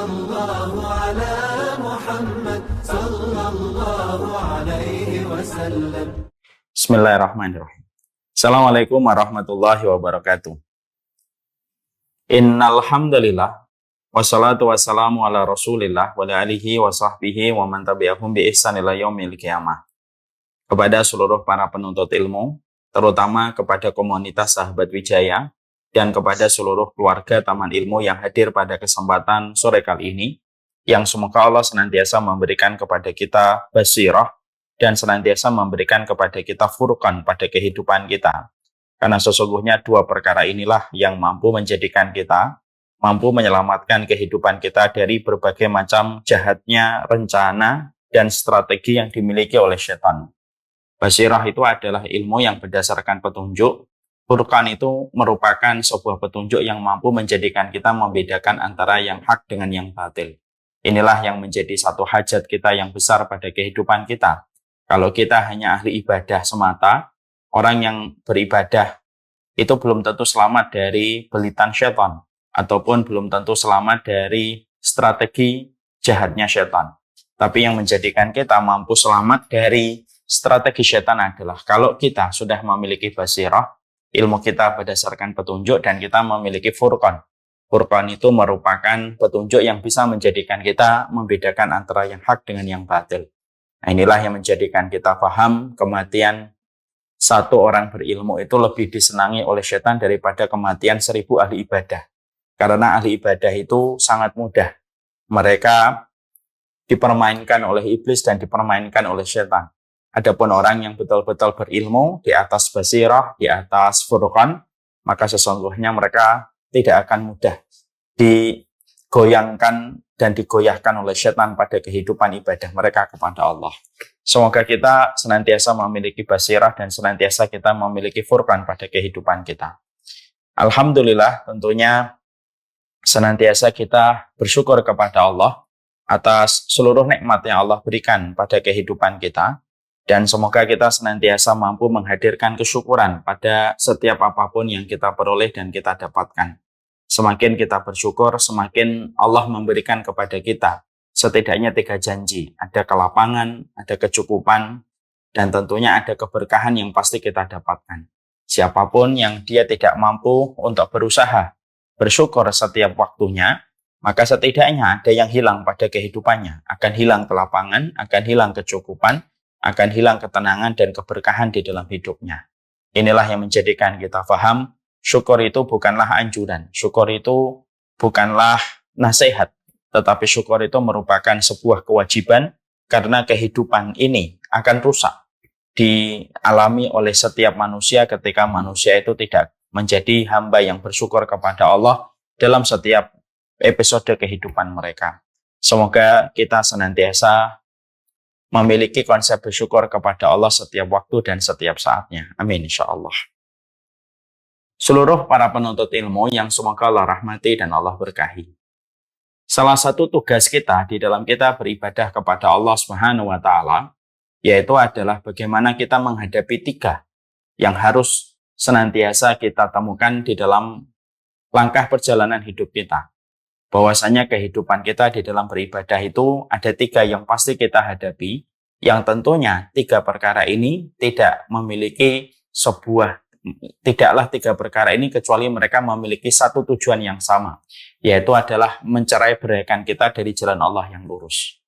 الله على محمد صلى الله عليه وسلم. Bismillahirrahmanirrahim. Assalamualaikum warahmatullahi wabarakatuh. Innal hamdalillah wassalatu wassalamu ala Rasulillah wa ala alihi wa sahbihi wa man tabi'ahum bi ihsan ila yaumil qiyamah. Kepada seluruh para penuntut ilmu, terutama kepada komunitas Sahabat Wijaya dan kepada seluruh keluarga Taman Ilmu yang hadir pada kesempatan sore kali ini, yang semoga Allah senantiasa memberikan kepada kita basirah dan senantiasa memberikan kepada kita furqan pada kehidupan kita. Karena sesungguhnya dua perkara inilah yang mampu menjadikan kita, mampu menyelamatkan kehidupan kita dari berbagai macam jahatnya rencana dan strategi yang dimiliki oleh setan. Basirah itu adalah ilmu yang berdasarkan petunjuk. Furqan itu merupakan sebuah petunjuk yang mampu menjadikan kita membedakan antara yang hak dengan yang batil. Inilah yang menjadi satu hajat kita yang besar pada kehidupan kita. Kalau kita hanya ahli ibadah semata, orang yang beribadah itu belum tentu selamat dari belitan syaitan, ataupun belum tentu selamat dari strategi jahatnya syaitan. Tapi yang menjadikan kita mampu selamat dari strategi syaitan adalah kalau kita sudah memiliki basirah, ilmu kita berdasarkan petunjuk, dan kita memiliki furqan. Furqan itu merupakan petunjuk yang bisa menjadikan kita membedakan antara yang hak dengan yang batil. Nah, inilah yang menjadikan kita paham kematian satu orang berilmu itu lebih disenangi oleh setan daripada kematian 1000 ahli ibadah. Karena ahli ibadah itu sangat mudah. Mereka dipermainkan oleh iblis dan dipermainkan oleh setan. Adapun orang yang betul-betul berilmu di atas basirah, di atas furqan, maka sesungguhnya mereka tidak akan mudah digoyangkan dan digoyahkan oleh setan pada kehidupan ibadah mereka kepada Allah. Semoga kita senantiasa memiliki basirah dan senantiasa kita memiliki furqan pada kehidupan kita. Alhamdulillah, tentunya senantiasa kita bersyukur kepada Allah atas seluruh nikmat yang Allah berikan pada kehidupan kita. Dan semoga kita senantiasa mampu menghadirkan kesyukuran pada setiap apapun yang kita peroleh dan kita dapatkan. Semakin kita bersyukur, semakin Allah memberikan kepada kita setidaknya 3 janji. Ada kelapangan, ada kecukupan, dan tentunya ada keberkahan yang pasti kita dapatkan. Siapapun yang dia tidak mampu untuk berusaha bersyukur setiap waktunya, maka setidaknya ada yang hilang pada kehidupannya. Akan hilang kelapangan, akan hilang kecukupan, akan hilang ketenangan dan keberkahan di dalam hidupnya. Inilah yang menjadikan kita paham, syukur itu bukanlah anjuran, syukur itu bukanlah nasihat, tetapi syukur itu merupakan sebuah kewajiban karena kehidupan ini akan rusak dialami oleh setiap manusia ketika manusia itu tidak menjadi hamba yang bersyukur kepada Allah dalam setiap episode kehidupan mereka. Semoga kita senantiasa memiliki konsep bersyukur kepada Allah setiap waktu dan setiap saatnya. Amin insyaallah. Seluruh para penuntut ilmu yang semoga Allah rahmati dan Allah berkahi. Salah satu tugas kita di dalam kita beribadah kepada Allah Subhanahu wa taala yaitu adalah bagaimana kita menghadapi 3 yang harus senantiasa kita temukan di dalam langkah perjalanan hidup kita. Bahwasanya kehidupan kita di dalam beribadah itu ada 3 yang pasti kita hadapi, yang tentunya 3 perkara ini tidaklah 3 perkara ini kecuali mereka memiliki satu tujuan yang sama, yaitu adalah mencerai beraikan kita dari jalan Allah yang lurus.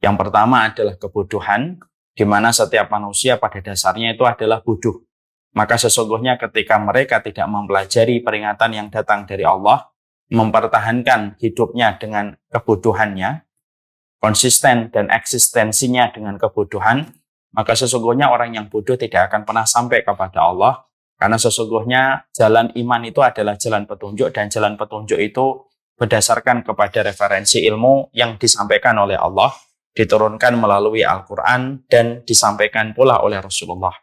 Yang pertama adalah kebodohan, di mana setiap manusia pada dasarnya itu adalah bodoh. Maka sesungguhnya ketika mereka tidak mempelajari peringatan yang datang dari Allah, mempertahankan hidupnya dengan kebodohannya, konsisten dan eksistensinya dengan kebodohan, maka sesungguhnya orang yang bodoh tidak akan pernah sampai kepada Allah, karena sesungguhnya jalan iman itu adalah jalan petunjuk, dan jalan petunjuk itu berdasarkan kepada referensi ilmu yang disampaikan oleh Allah, diturunkan melalui Al-Quran, dan disampaikan pula oleh Rasulullah.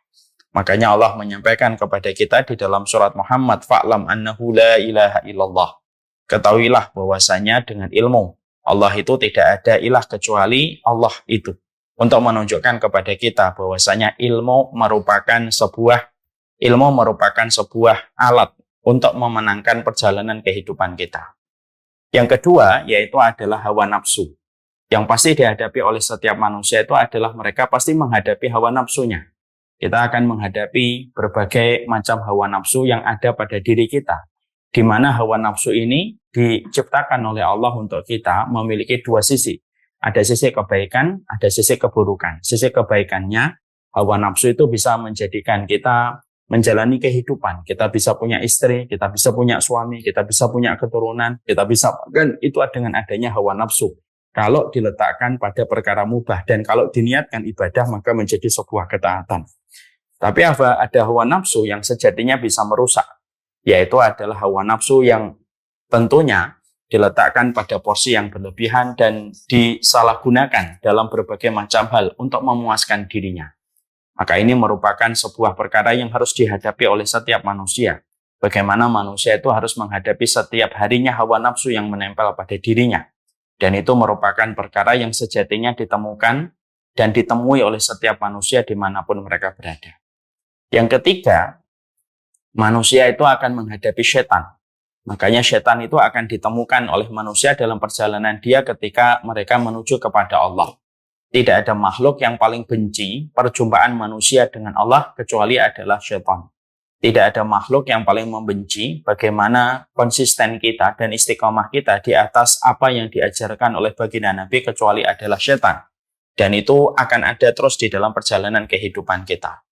Makanya Allah menyampaikan kepada kita di dalam surat Muhammad, fa'lam annahu la ilaha illallah. Ketahuilah bahwasanya dengan ilmu Allah itu tidak ada ilah kecuali Allah itu. Untuk menunjukkan kepada kita bahwasanya ilmu merupakan sebuah alat untuk memenangkan perjalanan kehidupan kita. Yang kedua, yaitu adalah hawa nafsu. Yang pasti dihadapi oleh setiap manusia itu adalah mereka pasti menghadapi hawa nafsunya. Kita akan menghadapi berbagai macam hawa nafsu yang ada pada diri kita. Di mana hawa nafsu ini diciptakan oleh Allah untuk kita memiliki dua sisi. Ada sisi kebaikan, ada sisi keburukan. Sisi kebaikannya, hawa nafsu itu bisa menjadikan kita menjalani kehidupan. Kita bisa punya istri, kita bisa punya suami, kita bisa punya keturunan, kita bisa, kan itu dengan adanya hawa nafsu. Kalau diletakkan pada perkara mubah dan kalau diniatkan ibadah maka menjadi sebuah ketaatan. Tapi ada hawa nafsu yang sejatinya bisa merusak, yaitu adalah hawa nafsu yang tentunya diletakkan pada porsi yang berlebihan dan disalahgunakan dalam berbagai macam hal untuk memuaskan dirinya. Maka ini merupakan sebuah perkara yang harus dihadapi oleh setiap manusia. Bagaimana manusia itu harus menghadapi setiap harinya hawa nafsu yang menempel pada dirinya. Dan itu merupakan perkara yang sejatinya ditemukan dan ditemui oleh setiap manusia dimanapun mereka berada. Yang ketiga, manusia itu akan menghadapi setan. Makanya setan itu akan ditemukan oleh manusia dalam perjalanan dia ketika mereka menuju kepada Allah. Tidak ada makhluk yang paling benci perjumpaan manusia dengan Allah kecuali adalah setan. Tidak ada makhluk yang paling membenci bagaimana konsisten kita dan istiqomah kita di atas apa yang diajarkan oleh baginda Nabi kecuali adalah setan. Dan itu akan ada terus di dalam perjalanan kehidupan kita.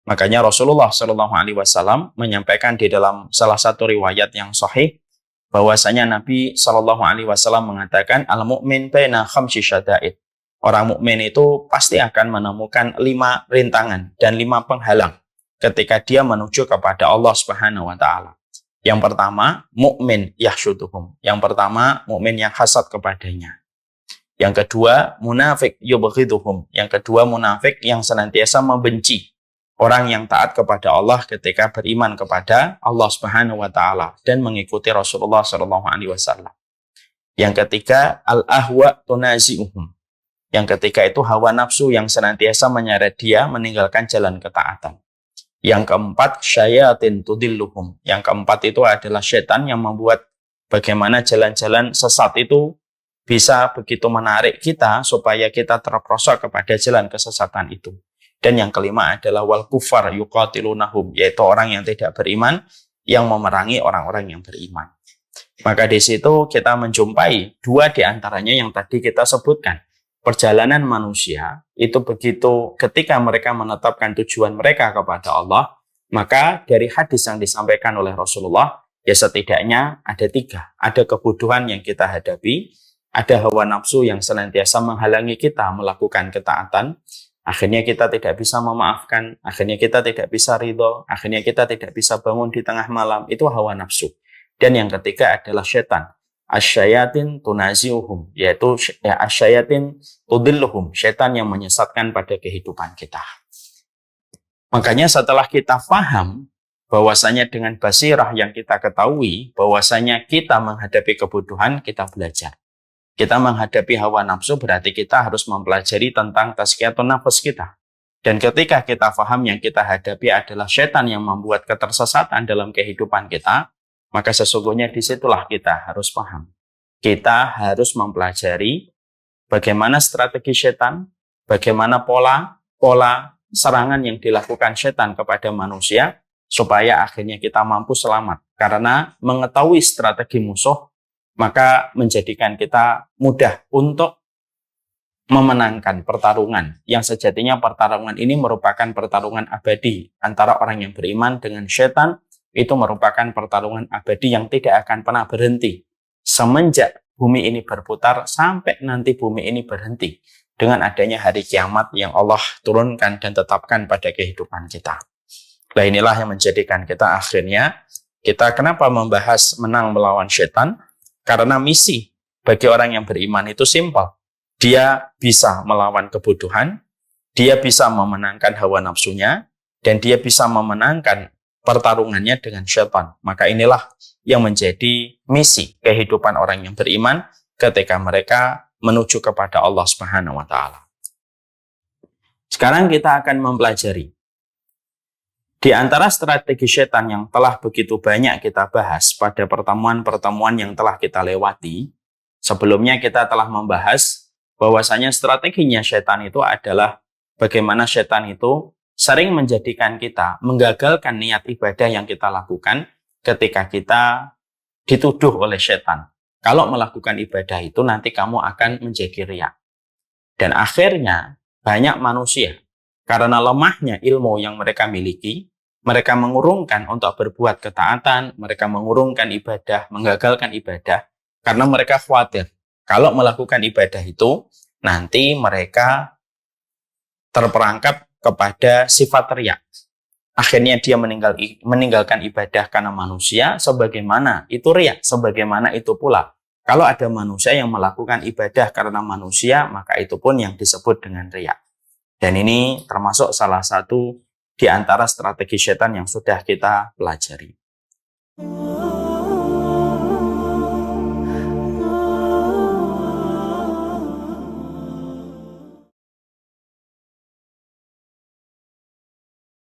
Makanya Rasulullah SAW menyampaikan di dalam salah satu riwayat yang sahih bahwasanya Nabi SAW mengatakan al-mu'min baina khamsi syada'id. Orang mukmin itu pasti akan menemukan 5 rintangan dan 5 penghalang ketika dia menuju kepada Allah Subhanahu wa taala. Yang pertama, mukmin yahsyuduhum. Yang pertama, mukmin yang hasad kepadanya. Yang kedua, munafik yubghiduhum. Yang kedua, munafik yang senantiasa membenci orang yang taat kepada Allah ketika beriman kepada Allah Subhanahu wa taala dan mengikuti Rasulullah sallallahu alaihi wasallam. Yang ketiga, al-ahwa tunazi'uhum. Yang ketiga itu hawa nafsu yang senantiasa menyeret dia meninggalkan jalan ketaatan. Yang keempat, syayatin tudilluhum. Yang keempat itu adalah setan yang membuat bagaimana jalan-jalan sesat itu bisa begitu menarik kita supaya kita terperosok kepada jalan kesesatan itu. Dan yang kelima adalah wal kufar yuqatilunahum, yaitu orang yang tidak beriman yang memerangi orang-orang yang beriman. Maka di situ kita menjumpai 2 di antaranya yang tadi kita sebutkan. Perjalanan manusia itu begitu ketika mereka menetapkan tujuan mereka kepada Allah, maka dari hadis yang disampaikan oleh Rasulullah, ya setidaknya ada 3. Ada kebodohan yang kita hadapi, ada hawa nafsu yang senantiasa menghalangi kita melakukan ketaatan, akhirnya kita tidak bisa memaafkan, akhirnya kita tidak bisa ridho, akhirnya kita tidak bisa bangun di tengah malam, itu hawa nafsu. Dan yang ketiga adalah setan. Asyayatin tunazi'uhum, yaitu asyayatin tudilluhum, setan yang menyesatkan pada kehidupan kita. Makanya setelah kita paham bahwasanya dengan basirah yang kita ketahui bahwasanya kita menghadapi kebutuhan, kita belajar. Kita menghadapi hawa nafsu berarti kita harus mempelajari tentang tazkiyatun nafs kita. Dan ketika kita paham yang kita hadapi adalah setan yang membuat ketersesatan dalam kehidupan kita, maka sesungguhnya disitulah kita harus paham. Kita harus mempelajari bagaimana strategi setan, bagaimana pola serangan yang dilakukan setan kepada manusia, supaya akhirnya kita mampu selamat. Karena mengetahui strategi musuh, maka menjadikan kita mudah untuk memenangkan pertarungan. Yang sejatinya pertarungan ini merupakan pertarungan abadi antara orang yang beriman dengan setan. Itu merupakan pertarungan abadi yang tidak akan pernah berhenti. Semenjak bumi ini berputar sampai nanti bumi ini berhenti. Dengan adanya hari kiamat yang Allah turunkan dan tetapkan pada kehidupan kita. Nah inilah yang menjadikan kita akhirnya, kita kenapa membahas menang melawan setan? Karena misi bagi orang yang beriman itu simpel. Dia bisa melawan kebodohan, dia bisa memenangkan hawa nafsunya, dan dia bisa memenangkan pertarungannya dengan syaitan. Maka inilah yang menjadi misi kehidupan orang yang beriman ketika mereka menuju kepada Allah Subhanahu wa taala. Sekarang kita akan mempelajari Di antara strategi setan yang telah begitu banyak kita bahas pada pertemuan-pertemuan yang telah kita lewati, sebelumnya kita telah membahas bahwasanya strateginya setan itu adalah bagaimana setan itu sering menjadikan kita menggagalkan niat ibadah yang kita lakukan ketika kita dituduh oleh setan. Kalau melakukan ibadah itu nanti kamu akan menjadi riya. Dan akhirnya banyak manusia karena lemahnya ilmu yang mereka miliki, mereka mengurungkan untuk berbuat ketaatan, mereka mengurungkan ibadah, menggagalkan ibadah, karena mereka khawatir kalau melakukan ibadah itu nanti mereka terperangkap kepada sifat riya. Akhirnya dia meninggalkan ibadah karena manusia, sebagaimana itu riya, sebagaimana itu pula. Kalau ada manusia yang melakukan ibadah karena manusia, maka itu pun yang disebut dengan riya. Dan ini termasuk salah satu di antara strategi setan yang sudah kita pelajari.